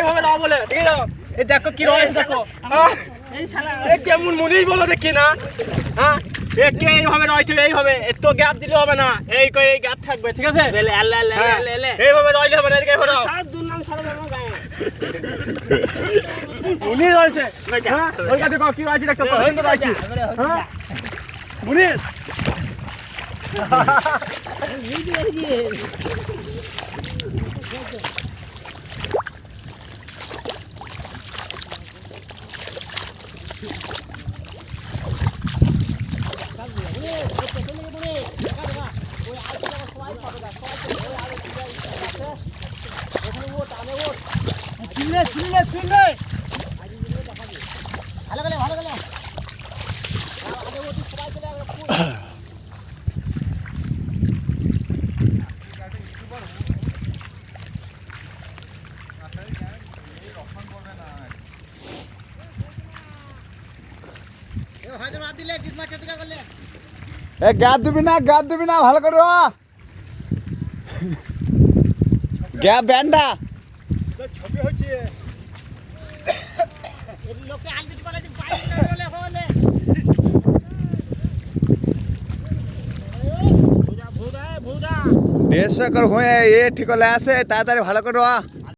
ভাবে না বলে ঠিক আছে এই দেখো কি রয়েছে দেখো কেমন মুনিশ বলো দেখি না হ্যাঁ এইভাবে রয়েছে এইভাবে তো গ্যাপ দিলে হবে না এই গ্যাপ থাকবে ঠিক আছে এইভাবে রইলে হবে না এদিকে ঘোরাও মুনিশ রয়েছে ওই কাছে কি রয়েছে দেখো পছন্দ রয়েছে হ্যাঁ মুনিশ গ্যাপ দিবি না ভালো করে গ্যাপ ব্যান্ডা দেড়শো একর হয়ে এ ঠিক হলে আসে তাড়াতাড়ি ভালো করে